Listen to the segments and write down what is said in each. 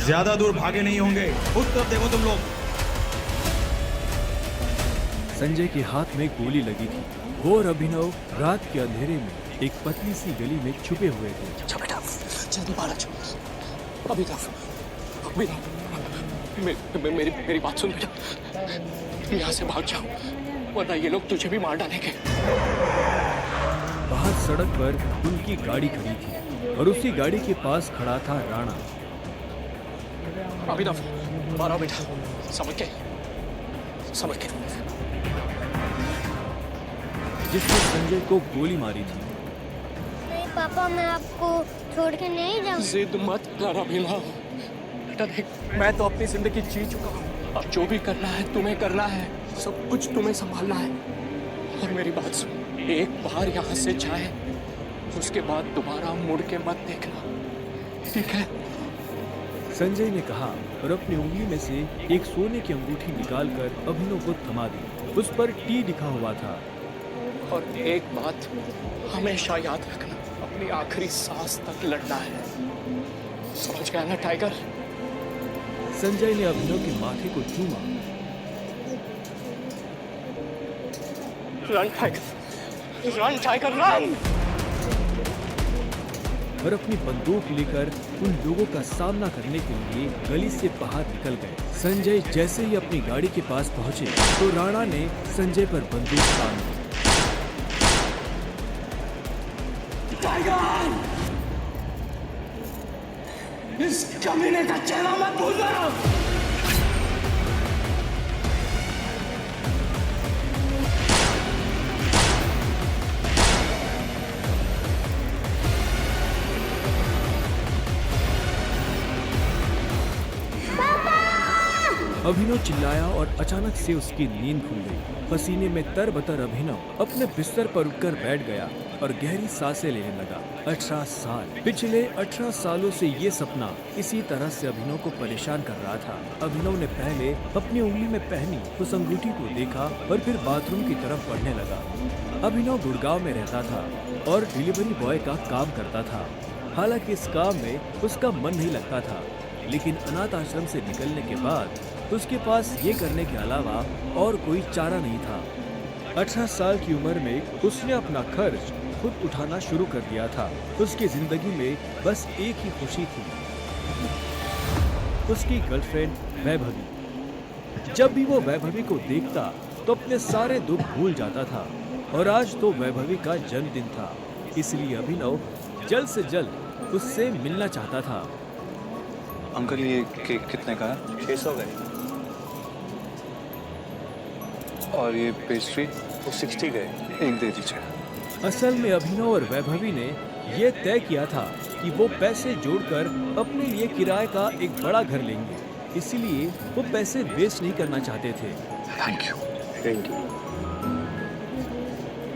ज्यादा दूर भागे नहीं होंगे, उस तरफ देखो तुम लोग। संजय के हाथ में गोली लगी थी। वो और अभिनव रात के अंधेरे में एक पतली सी गली में छुपे हुए थे। अच्छा बेटा, जल्दी बाहर आ जाओ। अभिनव, मेरी बात सुन बेटा, यहाँ से भाग जाओ वरना ये लोग तुझे भी मार डालेंगे। बाहर सड़क पर उनकी गाड़ी खड़ी थी और उसी गाड़ी के पास खड़ा था राणा। अभिनव, बाहर आओ बेटा, समझ के जिसने संजय को गोली मारी थी। नहीं पापा, मैं आपको छोड़ के नहीं जाऊंगा। जिद मत कर अभिनव। बेटा देख, मैं तो अपनी जिंदगी जी चुका हूँ। अब जो भी करना है तुम्हें करना है, सब कुछ तुम्हें संभालना है। और मेरी बात सुन, एक बार यहाँ से जाए उसके बाद दोबारा मुड़ के मत देखना, ठीक है? संजय ने कहा और अपनी उंगली में से एक सोने की अंगूठी निकालकर अभिनव को थमा दी। उस पर टी लिखा हुआ था। और एक बात हमेशा याद रखना, अपनी आखिरी सांस तक लड़ना है, समझ गया ना टाइगर? संजय ने अभिनव के माथे को चूमा। Run tiger run! और अपनी बंदूक लेकर उन लोगों का सामना करने के लिए गली से बाहर निकल गए। संजय जैसे ही अपनी गाड़ी के पास पहुंचे तो राणा ने संजय पर बंदूक तान दी। टाइगर! इस कमीने का चेहरा मत भूलना! अभिनव चिल्लाया और अचानक से उसकी नींद खुल गई। पसीने में तरबतर अभिनव अपने बिस्तर पर उठकर बैठ गया और गहरी सांसें लेने लगा। 18 साल, पिछले 18 सालों से ये सपना इसी तरह से अभिनव को परेशान कर रहा था। अभिनव ने पहले अपनी उंगली में पहनी उस अंगूठी को देखा और फिर बाथरूम की तरफ बढ़ने लगा। अभिनव गुड़गांव में रहता था और डिलीवरी बॉय का काम करता था। हालांकि इस काम में उसका मन नहीं लगता था, लेकिन अनाथ आश्रम से निकलने के बाद उसके पास ये करने के अलावा और कोई चारा नहीं था। 18 साल की उम्र में उसने अपना खर्च खुद उठाना शुरू कर दिया था। उसकी जिंदगी में बस एक ही खुशी थी, उसकी गर्लफ्रेंड वैभवी। जब भी वो वैभवी को देखता तो अपने सारे दुख भूल जाता था और आज तो वैभवी का जन्मदिन था, इसलिए अभिनव जल्द से जल्द उससे मिलना चाहता था। अंकल, ये केक कितने का है? 600 गए। और ये पेस्ट्री? वो 60 गए। एक दे दीजिए। असल में अभिनव और वैभवी ने ये तय किया था कि वो पैसे जोड़कर अपने लिए किराए का एक बड़ा घर लेंगे, इसीलिए वो पैसे वेस्ट नहीं करना चाहते थे। Thank you. Thank you.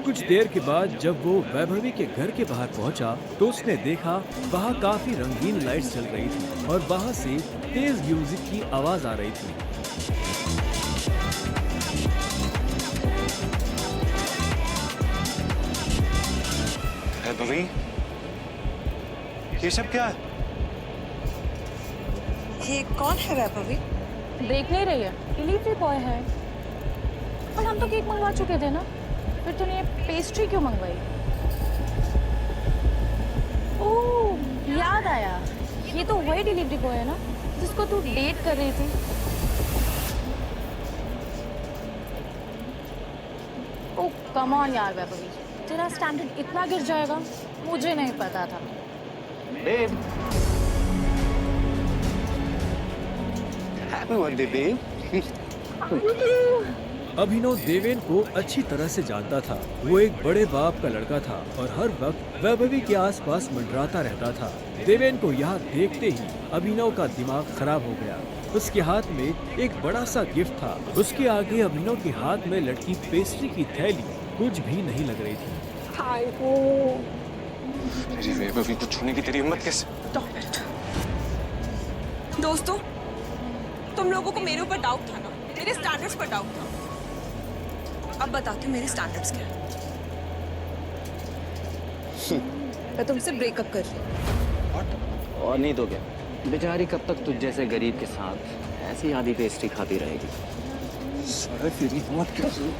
कुछ देर के बाद जब वो वैभवी के घर के बाहर पहुंचा तो उसने देखा वहाँ काफी रंगीन लाइट्स जल रही थी और वहाँ से तेज म्यूजिक की आवाज आ रही थी। वैभवी, ये सब क्या है? ये कौन है वैभवी? देख नहीं रही है, डिलीवरी बॉय है। और हम तो केक मंगवा चुके थे ना, फिर तूने ये पेस्ट्री क्यों मंगवाई? ओह, याद आया, ये तो वही डिलीवरी बॉय है ना जिसको तू डेट कर रही थी। ओह कम ऑन यार वैभवी, तेरा स्टैंडर्ड इतना गिर जाएगा मुझे नहीं पता था। Babe, happy birthday babe. Abhinav Deven को अच्छी तरह से जानता था। वो एक बड़े बाप का लड़का था और हर वक्त वैभवी के आसपास मंडराता रहता था। देवेन को यहाँ देखते ही अभिनव का दिमाग खराब हो गया। उसके हाथ में एक बड़ा सा गिफ्ट था। उसके आगे अभिनव के हाथ में लटकी पेस्ट्री की थैली कुछ भी नहीं लग रही थी। मेरी वैभवी को छूने की तेरी हिम्मत कैसे? दोस्तों, तुम लोगों को मेरे ऊपर डाउट था ना, मेरे स्टैंडर्ड्स पर डाउट था। अब बताती हूँ मेरे स्टैंडर्ड्स क्या है। मैं तुमसे ब्रेकअप कर रही हूँ। और नहीं तो क्या? बेचारी कब तक तुझ जैसे गरीब के साथ ऐसी आधी पेस्ट्री खाती रहेगी? सारे तेरी हिम्मत कैसे?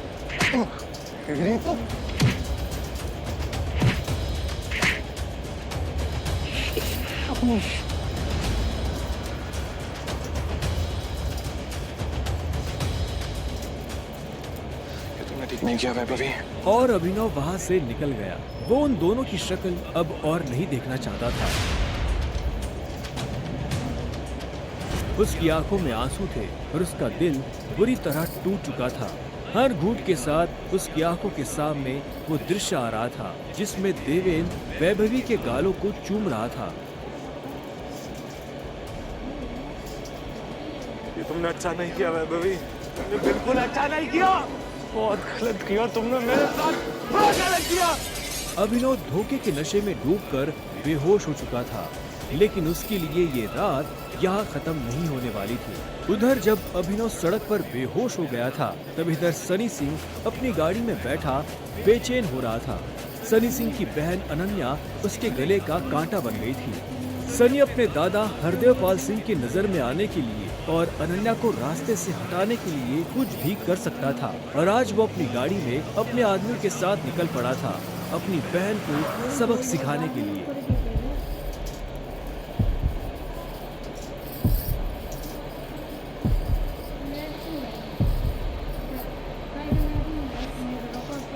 तुमने ठीक नहीं किया वैभवी। और अभिनव वहां से निकल गया। वो उन दोनों की शक्ल अब और नहीं देखना चाहता था। उसकी आंखों में आंसू थे और उसका दिल बुरी तरह टूट चुका था। हर घूंट के साथ उसकी आंखों के सामने वो दृश्य आ रहा था जिसमें देवेंद्र वैभवी के गालों को चूम रहा था। ये तुमने अच्छा नहीं किया वैभवी, तुमने बिल्कुल अच्छा नहीं किया। बहुत गलत किया तुमने मेरे साथ, बहुत गलत किया। अभिनव धोखे के नशे में डूबकर बेहोश हो चुका था, लेकिन उसके लिए ये रात यहाँ खत्म नहीं होने वाली थी। उधर जब अभिनव सड़क पर बेहोश हो गया था, तब इधर सनी सिंह अपनी गाड़ी में बैठा बेचैन हो रहा था। सनी सिंह की बहन अनन्या उसके गले का कांटा बन गई थी। सनी अपने दादा हरदेव पाल सिंह की नजर में आने के लिए और अनन्या को रास्ते से हटाने के लिए कुछ भी कर सकता था, और आज वो अपनी गाड़ी में अपने आदमी के साथ निकल पड़ा था अपनी बहन को सबक सिखाने के लिए।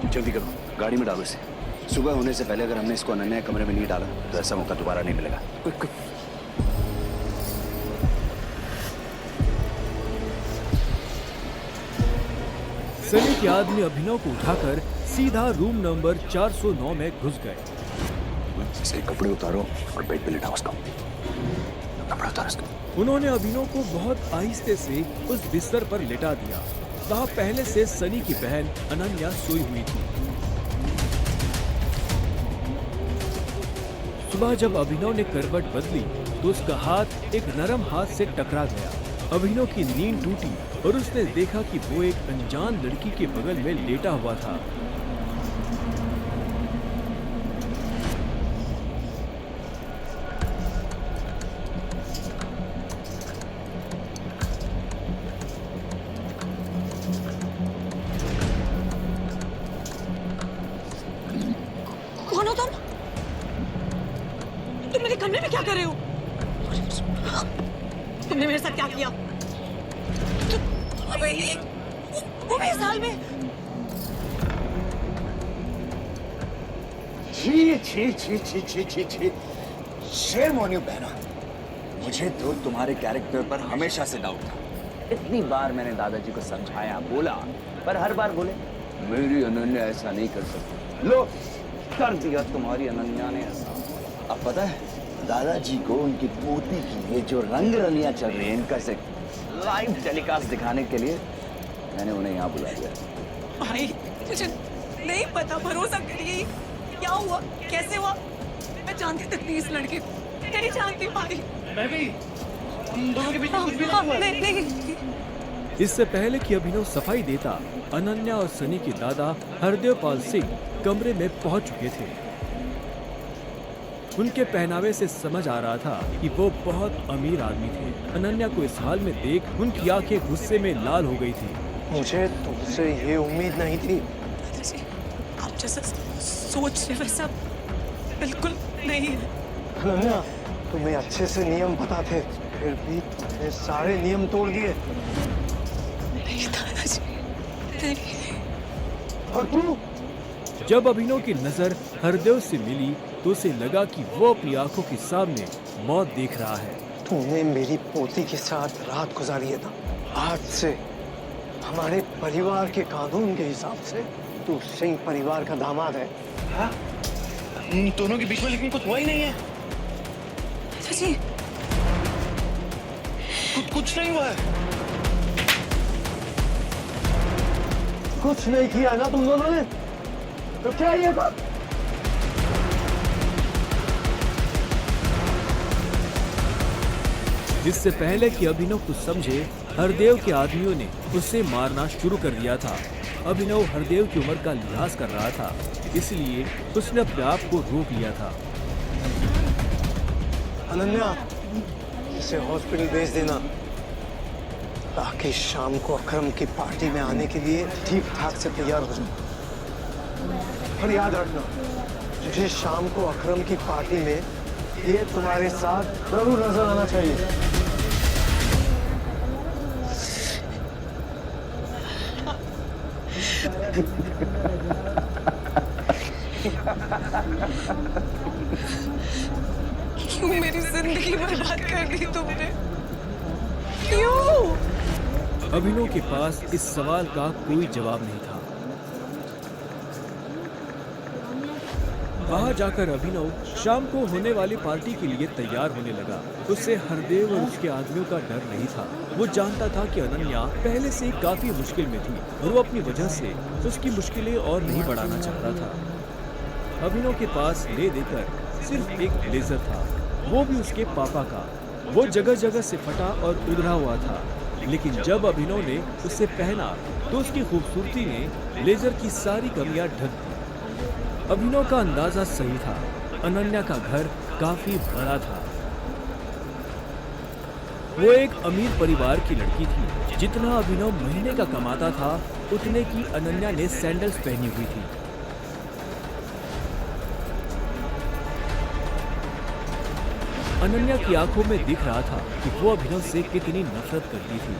जल्दी करो, गाड़ी में डालो इसे। सुबह होने से पहले अगर हमने इसको अनन्या के कमरे में नहीं डाला तो ऐसा मौका दोबारा नहीं मिलेगा। Quick quick. सनी के आदमी अभिनव को उठाकर सीधा रूम नंबर 409 में घुस गए। इसके कपड़े उतारो और बेड पे लिटाओ उसको। कपड़े उतारो उसको। उन्होंने अभिनव को बहुत आहिस्ते से उस बिस्तर पर लिटा दिया। वहाँ पहले से सनी की बहन अनन्या सोई हुई थी। सुबह जब अभिनव ने करवट बदली तो उसका हाथ एक नरम हाथ से टकरा गया। अभिनव की नींद टूटी और उसने देखा कि वो एक अनजान लड़की के बगल में लेटा हुआ था। कौन हो तुम? तुम मेरे कमरे में क्या कर रहे हो? तुमने मेरे साथ क्या किया? वो भी इस हाल में? छी छी छी छी छी छी छी। शेम ऑन यू बहना। मुझे तो तुम्हारे कैरेक्टर पर हमेशा से डाउट था। इतनी बार मैंने दादाजी को समझाया, बोला, पर हर बार बोले मेरी अनन्या ऐसा नहीं कर सकती। लो, कर दिया तुम्हारी अनन्या ने ऐसा। अब पता है दादाजी को उनकी पोती की ये जो रंग रलियां चल रही है इनका से लाइव टेलीकास्ट दिखाने के लिए मैंने उन्हें यहाँ बुला लिया। भाई मुझे नहीं पता, भरोसा करिए। क्या हुआ, कैसे हुआ? मैं जानती तक नहीं इस लड़के को, नहीं जानती भाई। मैं भी, हम दोनों के बीच में कुछ भी नहीं हुआ। नहीं। इससे पहले कि अभिनव सफाई देता, अनन्या और सनी के दादा हरदेव पाल सिंह कमरे में पहुंच चुके थे। उनके पहनावे से समझ आ रहा था कि वो बहुत अमीर आदमी थे। अनन्या को इस हाल में देख उनकी आंखें गुस्से में लाल हो गई थी। मुझे तुमसे ये उम्मीद नहीं थी। आप जैसा सोच रहे वैसा बिल्कुल नहीं है। अनन्या, तुम्हें अच्छे से नियम पता थे, फिर भी तुमने सारे नियम तोड़ दिए। नहीं दादाजी, नहीं। और तू? जब अभिनव की नजर हरदेव से मिली तो उसे लगा कि वो अपनी आंखों के सामने मौत देख रहा है। तूने मेरी पोती के साथ रात गुजारी है ना? आज से हमारे परिवार के कानून के हिसाब से तू सिंह परिवार का दामाद है। हाँ? इन दोनों के बीच में लेकिन कुछ हुआ ही नहीं है। चाची, कुछ नहीं हुआ है। कुछ नहीं किया ना तुम दोनों ने? तो क्या ये बात? जिससे पहले कि अभिनव कुछ समझे, हरदेव के आदमियों ने उसे मारना शुरू कर दिया था। अभिनव हरदेव की उम्र का लिहाज कर रहा था, इसलिए उसने अपने आप को रोक लिया था। अनन्या, उसे हॉस्पिटल भेज देना, ताकि शाम को अकरम की पार्टी में आने के लिए ठीक ठाक से तैयार हो जाए। और याद रखना, तुझे शाम को अकरम की पार्टी में ये तुम्हारे साथ जरूर नजर आना चाहिए। क्यों मेरी जिंदगी बर्बाद कर दी तुमने? क्यों? अभिनव के पास इस सवाल का कोई जवाब नहीं था। वहां जाकर अभिनव शाम को होने वाली पार्टी के लिए तैयार होने लगा। उससे हरदेव और उसके आदमियों का डर नहीं था। वो जानता था कि अनन्या पहले से ही काफी मुश्किल में थी और वो अपनी वजह से उसकी मुश्किलें और नहीं बढ़ाना चाहता था। अभिनव के पास ले देकर सिर्फ एक ब्लेजर था, वो भी उसके पापा का। वो जगह जगह से फटा और उधरा हुआ था, लेकिन जब अभिनव ने उसे पहना तो उसकी खूबसूरती ने ब्लेजर की सारी कमियां ढक दी। अभिनव का अंदाजा सही था, अनन्या का घर काफी बड़ा था। वो एक अमीर परिवार की लड़की थी। जितना अभिनव महीने का कमाता था, उतने की अनन्या ने सैंडल्स पहनी हुई थी। अनन्या की आंखों में दिख रहा था कि वो अभिनव से कितनी नफरत करती थी।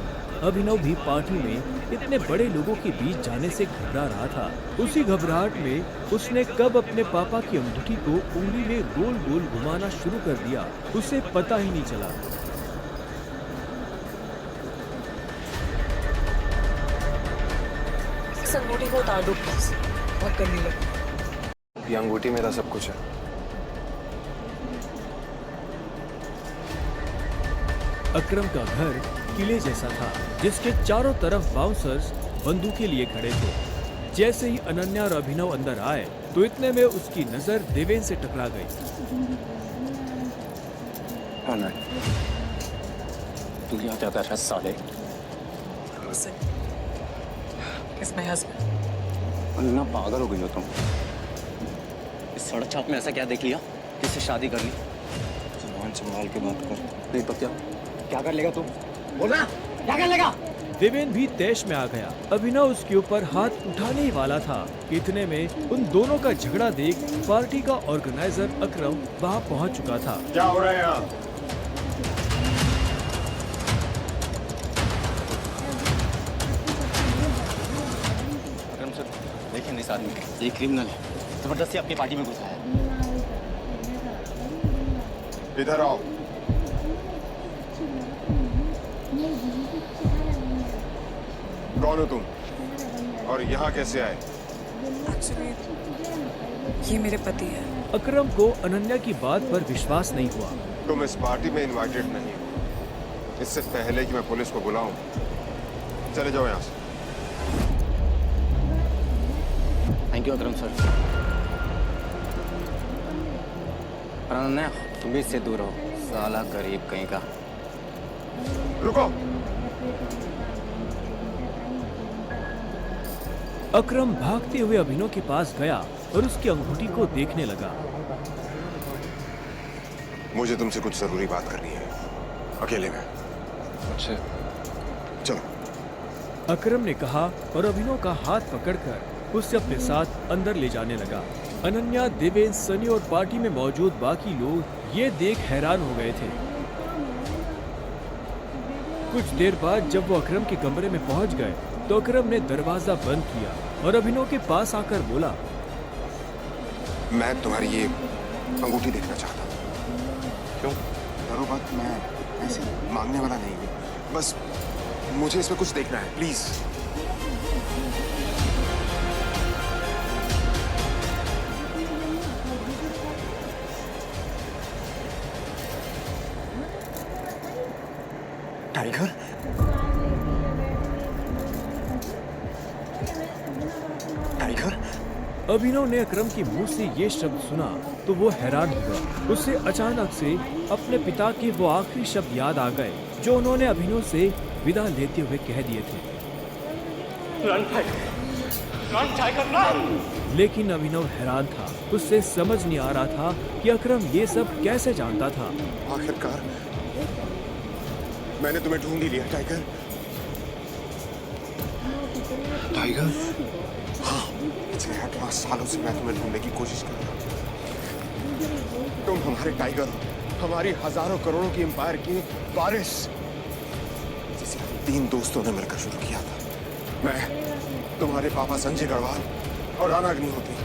अभिनव भी पार्टी में इतने बड़े लोगों के बीच जाने से घबरा रहा था। उसी घबराहट में उसने कब अपने पापा की अंगूठी को उंगली में गोल गोल घुमाना शुरू कर दिया, उसे पता ही नहीं चला। इस अंगूठी को उतार दो प्लीज, बहुत करने लगी। ये अंगूठी मेरा सब कुछ है। अकरम का घर किले जैसा था, जिसके चारों तरफ बाउंसर्स बंदूकें लिए खड़े थे। जैसे ही अनन्या और अभिनव अंदर आए तो इतने में उसकी नजर देवेन से टकरा गई। तू यहाँ क्या कर रहा है साले? Kiss my husband. अन्ना पागल हो गई हो तुम। इस सड़क छाप में ऐसा क्या देख लिया? किससे शादी कर ली? जुबान संभाल के बात कर। नहीं तो क्या कर लेगा तुम? बोल रहा क्या कर लेगा? देवेन भी तैश में आ गया। अभिनव उसके ऊपर हाथ उठाने ही वाला था। इतने में उन दोनों का झगड़ा देख पार्टी का ऑर्गेनाइजर अकरम वहां पहुंच चुका था। क्या हो रहा है यहाँ? अकरम सर, देखिए इस आदमी को, ये क्रिमिनल है, जबरदस्ती आपकी पार्टी में घुसा है। इधर आओ। कौन हो तुम और यहाँ कैसे आए? Actually, ये मेरे पति है। अकरम को अनन्या की बात पर विश्वास नहीं हुआ। तुम इस पार्टी में इनवाइटेड नहीं हो। इससे पहले कि मैं पुलिस को बुलाऊं, चले जाओ यहाँ से। Thank you Akram sir. Ananya, तुम भी इससे दूर हो, साला गरीब कहीं का। रुको। अकरम भागते हुए अभिनव के पास गया और उसकी अंगूठी को देखने लगा। मुझे तुमसे कुछ जरूरी बात करनी है, अकेले में। अच्छा, चलो। अकरम ने कहा और अभिनव का हाथ पकड़कर उसे अपने साथ अंदर ले जाने लगा। अनन्या, देवेन, सनी और पार्टी में मौजूद बाकी लोग ये देख हैरान हो गए थे। कुछ देर बाद जब वो अकरम के कमरे में पहुंच गए तो अकरम ने दरवाजा बंद किया और अभिनव के पास आकर बोला, मैं तुम्हारी ये अंगूठी देखना चाहता हूँ। क्यों? डरो मत, मैं ऐसे मांगने वाला नहीं हूँ। बस मुझे इसमें कुछ देखना है, प्लीज। टाइगर? टाइगर? अभिनव ने अकरम के मुंह से ये शब्द सुना तो वो हैरान हो गया। उसे अचानक से अपने पिता के वो आखिरी शब्द याद आ गए जो उन्होंने अभिनव से विदा लेते हुए कह दिए थे। Run tiger, run! लेकिन अभिनव हैरान था। उससे समझ नहीं आ रहा था कि अकरम ये सब कैसे जानता था। आखिरकार मैंने तुम्हें ढूंढ ही लिया टाइगर। टाइगर? हाँ, पिछले 18 सालों से मैं तुम्हें ढूंढने की कोशिश कर रहा हूँ। तुम हमारे टाइगर हो, हमारी हजारों करोड़ों की एम्पायर की वारिस, जिसे हम 3 दोस्तों ने मिलकर शुरू किया था। मैं, तुम्हारे पापा संजय गढ़वाल और राणा अग्निहोत्री।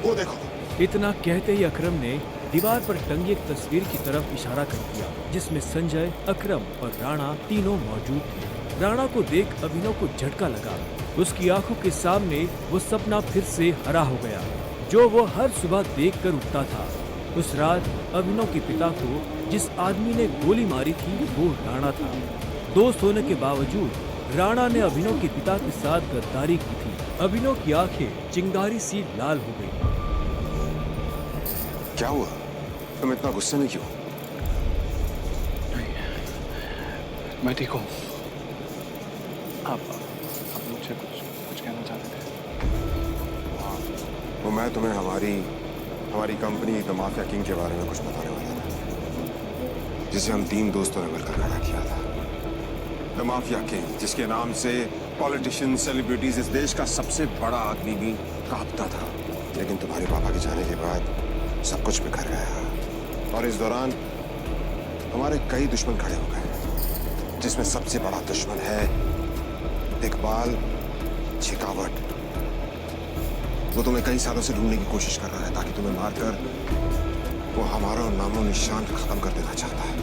वो देखो। इतना कहते ही अकरम ने दीवार पर टंगी एक तस्वीर की तरफ इशारा कर दिया, जिसमें संजय, अकरम और राणा तीनों मौजूद थे। राणा को देख अभिनव को झटका लगा। उसकी आंखों के सामने वो सपना फिर से हरा हो गया, जो वो हर सुबह देखकर उठता था। उस रात अभिनव के पिता को जिस आदमी ने गोली मारी थी वो राणा था। दोस्त होने के बावजूद राणा ने अभिनव के पिता के साथ गद्दारी की थी। अभिनव की आंखें चिंगारी सी लाल हो गई। क्या हुआ? तुम इतना गुस्से में क्यों? नहीं, मैं ठीक हूँ। आप मुझसे कुछ कहना चाहते थे? वो मैं तुम्हें हमारी कंपनी द माफिया किंग के बारे में कुछ बताने वाला था, जिसे हम 3 दोस्तों ने मिलकर खड़ा किया था। द माफिया किंग, जिसके नाम से पॉलिटिशियन, सेलिब्रिटीज, इस देश का सबसे बड़ा आदमी भी कांपता था। लेकिन तुम्हारे पापा के जाने के बाद सब कुछ बिखर गया, और इस दौरान हमारे कई दुश्मन खड़े हो गए, जिसमें सबसे बड़ा दुश्मन है इकबाल शेखावत। वो तुम्हें कई सालों से ढूंढने की कोशिश कर रहा है, ताकि तुम्हें मारकर वो हमारा नामो निशान खत्म कर देना चाहता है।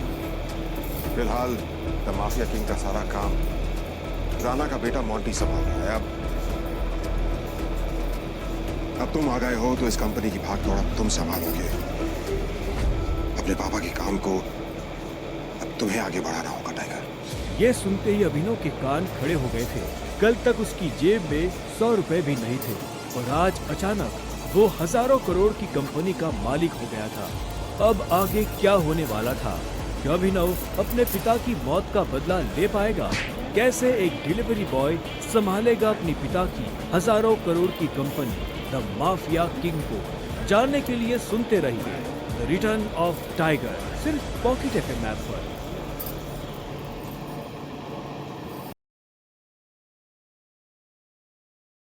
फिलहाल द माफिया किंग का सारा काम राणा का बेटा मोंटी संभाल रहा है। अब तुम आ गए हो तो इस कंपनी की भाग दौड़ तुम संभालोगे। अपने पापा के काम को अब तुम्हें आगे बढ़ाना होगा टाइगर। ये सुनते ही अभिनव के कान खड़े हो गए थे। कल तक उसकी जेब में 100 रुपए भी नहीं थे, और आज अचानक वो हजारों करोड़ की कंपनी का मालिक हो गया था। अब आगे क्या होने वाला था? क्या अभिनव अपने पिता की मौत का बदला ले पाएगा? कैसे एक डिलीवरी बॉय संभालेगा अपने पिता की हजारों करोड़ की कंपनी द माफिया किंग को? जानने के लिए सुनते रहिए द रिटर्न ऑफ टाइगर, सिर्फ पॉकेट FM ऐप पर।